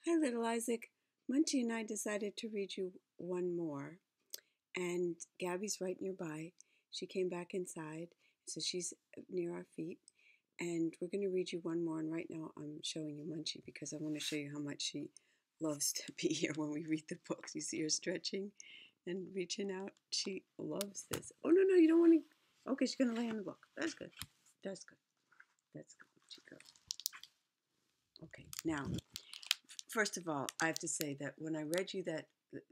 Hi, little Isaac. Munchie and I decided to read you one more, and Gabby's right nearby. She came back inside, so she's near our feet, and we're going to read you one more. And right now, I'm showing you Munchie because I want to show you how much she loves to be here when we read the books. You see her stretching and reaching out. She loves this. Oh, no, no, you don't want to. Okay, she's going to lay on the book. That's good. That's good. That's good, Munchie girl. Okay, now first of all, I have to say that when I read you that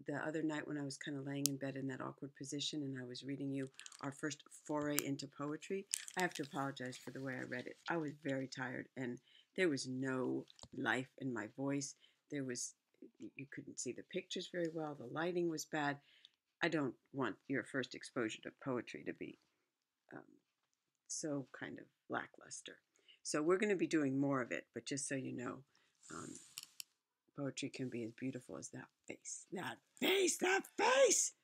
the other night when I was kind of laying in bed in that awkward position and I was reading you our first foray into poetry, I have to apologize for the way I read it. I was very tired and there was no life in my voice. You couldn't see the pictures very well. The lighting was bad. I don't want your first exposure to poetry to be um, so kind of lackluster. So we're going to be doing more of it, but just so you know, um, poetry can be as beautiful as that face. That face! That face!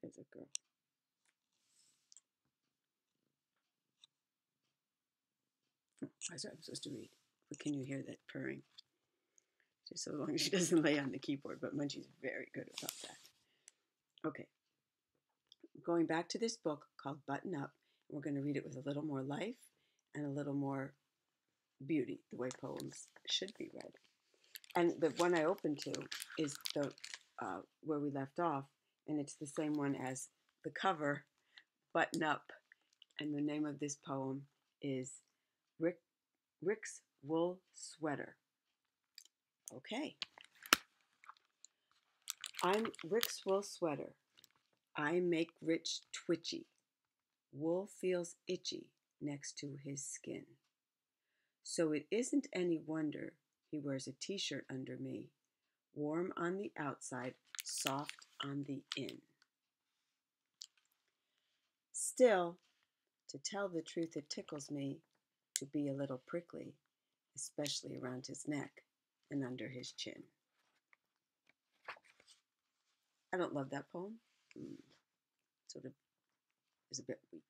There's a girl. That's what I'm supposed to read. But can you hear that purring? Just so long as she doesn't lay on the keyboard, but Munchie's very good about that. Okay. Going back to this book called Button Up, we're going to read it with a little more life and a little more beauty, the way poems should be read. And the one I opened to is the where we left off, and it's the same one as the cover, Button Up. And the name of this poem is Rick's Wool Sweater. Okay. I'm Rick's wool sweater. I make Rich twitchy. Wool feels itchy next to his skin. So it isn't any wonder he wears a t-shirt under me, warm on the outside, soft on the in. Still, to tell the truth, it tickles me to be a little prickly, especially around his neck and under his chin. I don't love that poem. Sort of is a bit weak.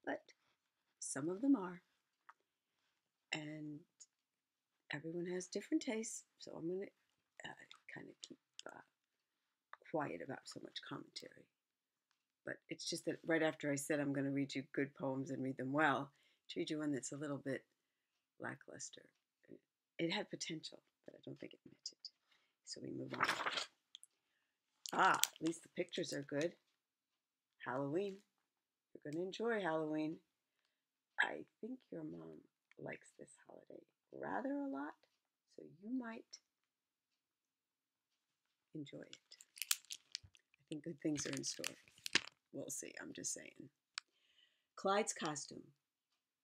But some of them are. And everyone has different tastes. So I'm going to kind of keep quiet about so much commentary. But it's just that right after I said I'm going to read you good poems and read them well, to read you one that's a little bit lackluster. It had potential, but I don't think it met it. So we move on. At least the pictures are good. Halloween. You're going to enjoy Halloween. I think your mom likes this holiday rather a lot, so you might enjoy it. I think good things are in store. We'll see, I'm just saying. Clyde's costume.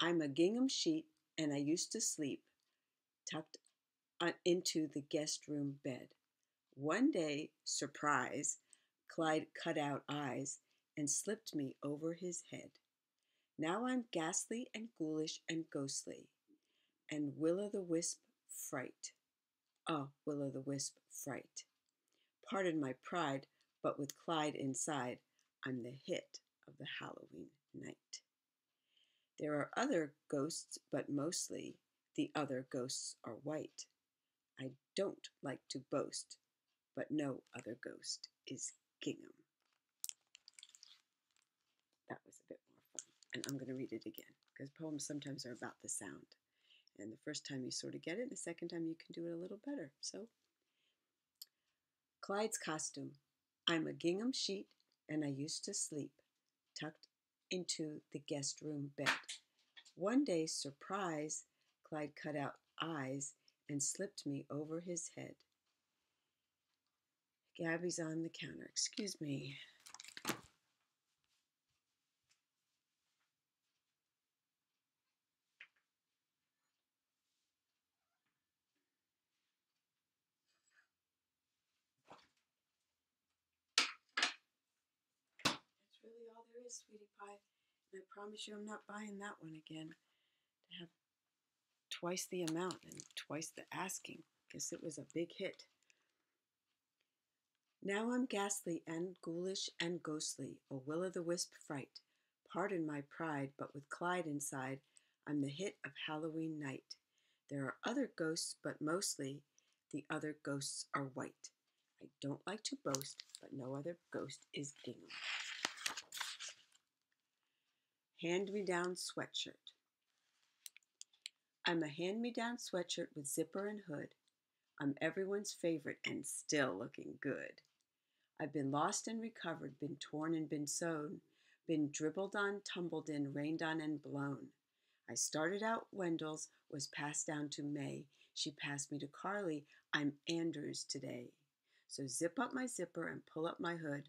I'm a gingham sheet and I used to sleep tucked into the guest room bed. One day, surprise, Clyde cut out eyes and slipped me over his head. Now I'm ghastly and ghoulish and ghostly, and will-o'-the-wisp fright. Oh, will-o'-the-wisp fright. Pardon my pride, but with Clyde inside, I'm the hit of the Halloween night. There are other ghosts, but mostly the other ghosts are white. I don't like to boast, but no other ghost is gingham. That was a bit more fun. And I'm going to read it again, because poems sometimes are about the sound. And the first time you sort of get it, the second time you can do it a little better. So, Clyde's costume. I'm a gingham sheet and I used to sleep tucked into the guest room bed. One day, surprise, Clyde cut out eyes and slipped me over his head. Gabby's on the counter. Excuse me. That's really all there is, sweetie pie. And I promise you I'm not buying that one again to have twice the amount and twice the asking. Guess it was a big hit. Now I'm ghastly and ghoulish and ghostly, a will-o'-the-wisp fright. Pardon my pride, but with Clyde inside, I'm the hit of Halloween night. There are other ghosts, but mostly the other ghosts are white. I don't like to boast, but no other ghost is gingham. Hand-me-down sweatshirt. I'm a hand-me-down sweatshirt with zipper and hood. I'm everyone's favorite and still looking good. I've been lost and recovered, been torn and been sewn, been dribbled on, tumbled in, rained on, and blown. I started out Wendell's, was passed down to May. She passed me to Carly. I'm Andrews today. So zip up my zipper and pull up my hood.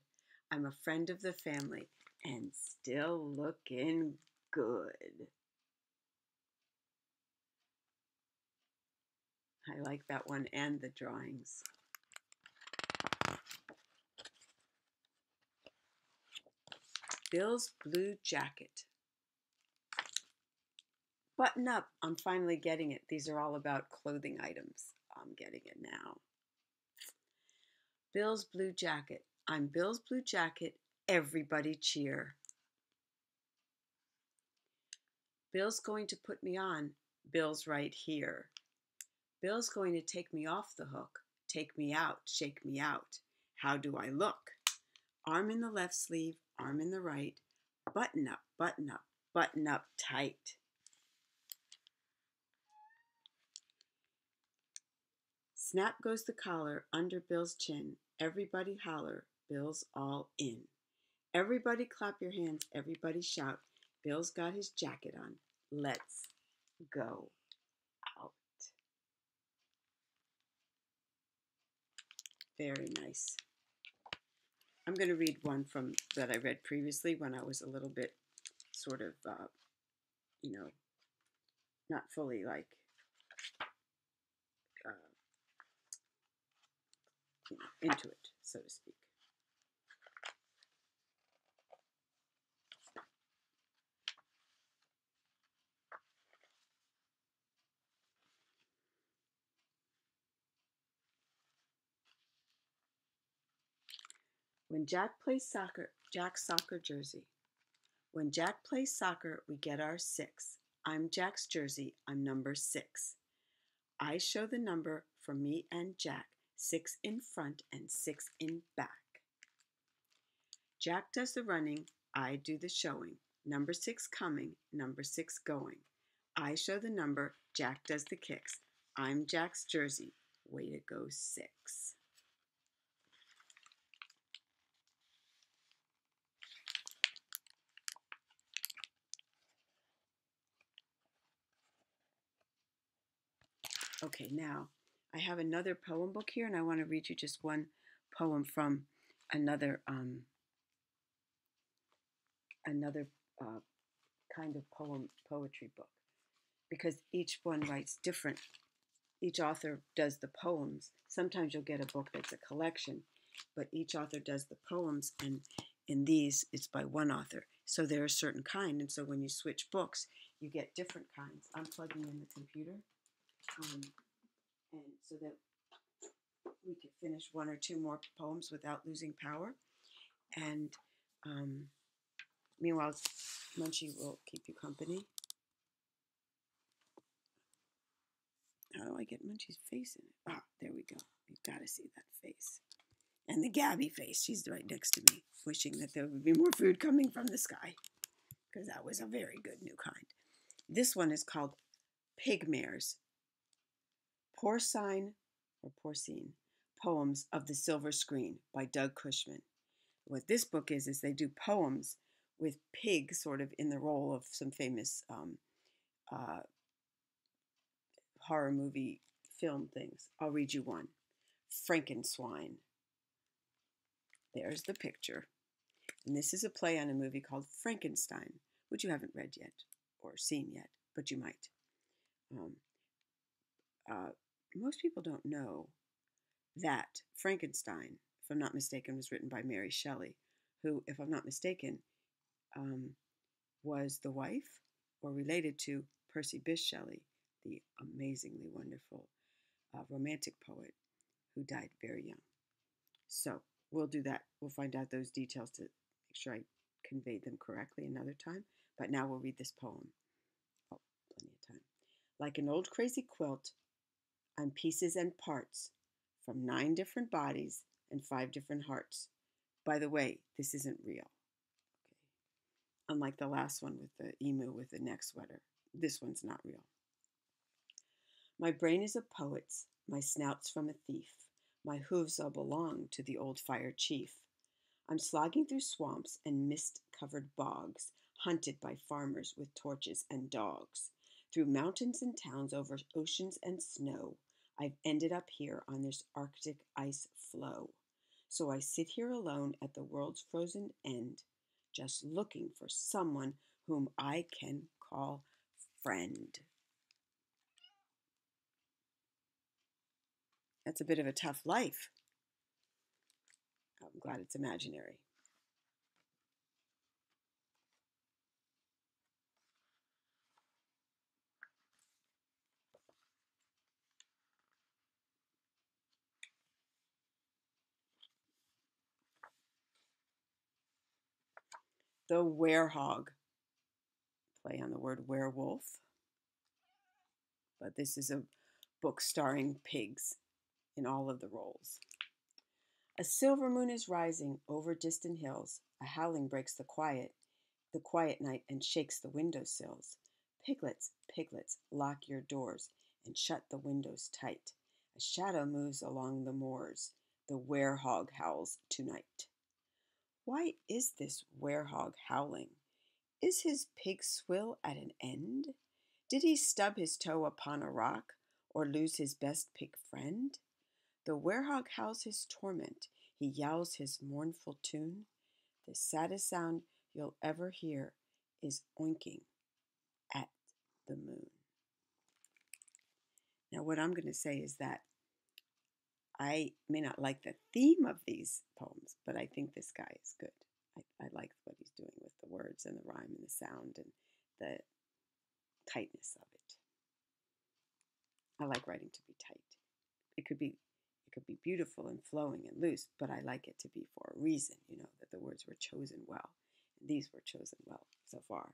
I'm a friend of the family and still looking good. I like that one and the drawings. Bill's blue jacket. Button up. I'm finally getting it. These are all about clothing items. I'm getting it now. Bill's blue jacket. I'm Bill's blue jacket. Everybody cheer. Bill's going to put me on. Bill's right here. Bill's going to take me off the hook. Take me out. Shake me out. How do I look? Arm in the left sleeve, arm in the right. Button up, button up, button up tight. Snap goes the collar under Bill's chin. Everybody holler, Bill's all in. Everybody clap your hands, everybody shout. Bill's got his jacket on. Let's go out. Very nice. I'm going to read one from that I read previously when I was a little bit sort of, not fully like, into it, so to speak. When Jack plays soccer, Jack's soccer jersey. When Jack plays soccer, we get our 6. I'm Jack's jersey. I'm number 6. I show the number for me and Jack. 6 in front and 6 in back. Jack does the running. I do the showing. Number 6 coming. Number 6 going. I show the number. Jack does the kicks. I'm Jack's jersey. Way to go, 6. Okay, now I have another poem book here, and I want to read you just one poem from another kind of poetry book, because each one writes different. Each author does the poems. Sometimes you'll get a book that's a collection, but each author does the poems, and in these, it's by one author. So they're a certain kind, and so when you switch books, you get different kinds. I'm plugging in the computer, and so that we could finish 1 or 2 more poems without losing power. And meanwhile, Munchie will keep you company. How do I get Munchie's face in it? Ah, there we go. You've got to see that face. And the Gabby face. She's right next to me, wishing that there would be more food coming from the sky, because that was a very good new kind. This one is called Pigmares. Porcine Poems of the Silver Screen by Doug Cushman. What this book is they do poems with pig sort of in the role of some famous horror movie film things. I'll read you one. Frankenswine. There's the picture. And this is a play on a movie called Frankenstein, which you haven't read yet or seen yet, but you might. Most people don't know that Frankenstein, if I'm not mistaken, was written by Mary Shelley, who, if I'm not mistaken, was the wife or related to Percy Bysshe Shelley, the amazingly wonderful romantic poet who died very young. So we'll do that. We'll find out those details to make sure I conveyed them correctly another time. But now we'll read this poem. Oh, plenty of time. Like an old crazy quilt, I'm pieces and parts from 9 different bodies and 5 different hearts. By the way, this isn't real. Okay. Unlike the last one with the emu with the neck sweater, this one's not real. My brain is a poet's, my snout's from a thief. My hooves all belong to the old fire chief. I'm slogging through swamps and mist-covered bogs, hunted by farmers with torches and dogs. Through mountains and towns, over oceans and snow, I've ended up here on this Arctic ice floe. So I sit here alone at the world's frozen end, just looking for someone whom I can call friend. That's a bit of a tough life. I'm glad it's imaginary. The Werehog. Play on the word werewolf. But this is a book starring pigs in all of the roles. A silver moon is rising over distant hills. A howling breaks the quiet night, and shakes the window sills. Piglets, piglets, lock your doors and shut the windows tight. A shadow moves along the moors. The werehog howls tonight. Why is this werehog howling? Is his pig swill at an end? Did he stub his toe upon a rock, or lose his best pig friend? The werehog howls his torment. He yowls his mournful tune. The saddest sound you'll ever hear is oinking at the moon. Now, what I'm going to say is that I may not like the theme of these poems, but I think this guy is good. I like what he's doing with the words and the rhyme and the sound and the tightness of it. I like writing to be tight. It could be beautiful and flowing and loose, but I like it to be for a reason, that the words were chosen well. And these were chosen well so far.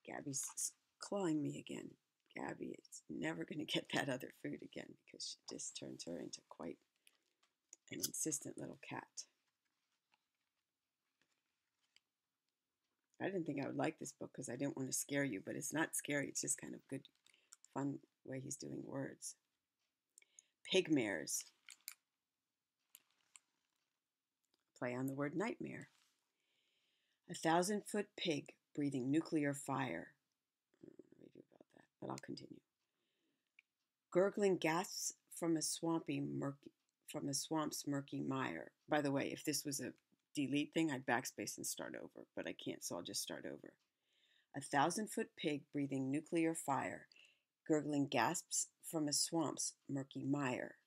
Gabby's clawing me again. Gabby is never going to get that other food again because she just turns her into quite an insistent little cat. I didn't think I would like this book because I didn't want to scare you, but it's not scary. It's just kind of good, fun way he's doing words. Pigmares. Play on the word nightmare. 1,000-foot pig breathing nuclear fire. I don't want to read you about that, but I'll continue. Gurgling gasps from a swamp's murky mire. By the way, if this was a delete thing, I'd backspace and start over, but I can't, so I'll just start over. 1,000-foot pig breathing nuclear fire, gurgling gasps from a swamp's murky mire.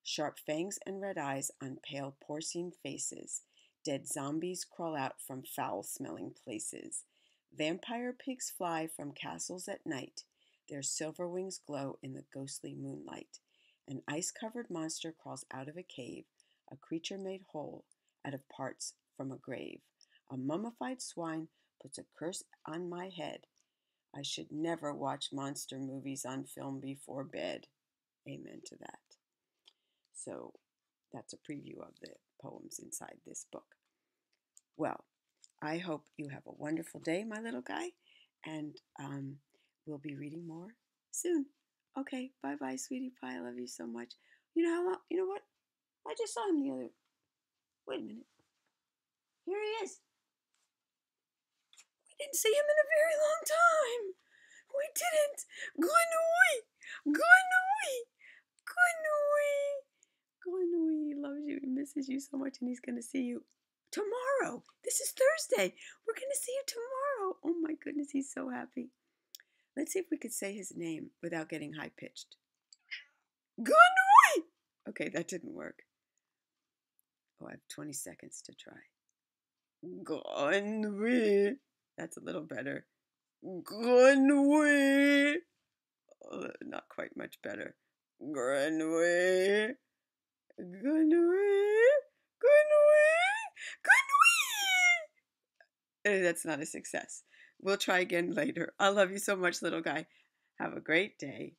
Sharp fangs and red eyes on pale porcine faces. Dead zombies crawl out from foul-smelling places. Vampire pigs fly from castles at night. Their silver wings glow in the ghostly moonlight. An ice-covered monster crawls out of a cave, a creature made whole out of parts from a grave. A mummified swine puts a curse on my head. I should never watch monster movies on film before bed. Amen to that. So that's a preview of the poems inside this book. Well, I hope you have a wonderful day, my little guy, and we'll be reading more soon. Okay, bye-bye, sweetie pie. I love you so much. You know what? I just saw him the other... Wait a minute. Here he is. We didn't see him in a very long time. We didn't. Grenouille. Grenouille. Grenouille. Grenouille. He loves you. He misses you so much, and he's going to see you tomorrow. This is Thursday. We're going to see you tomorrow. Oh, my goodness. He's so happy. Let's see if we could say his name without getting high-pitched. Grenouille. Okay, that didn't work. Oh, I have 20 seconds to try. Grenouille. That's a little better. Grenouille. Not quite much better. Grenouille. Grenouille. Grenouille. Grenouille. That's not a success. We'll try again later. I love you so much, little guy. Have a great day.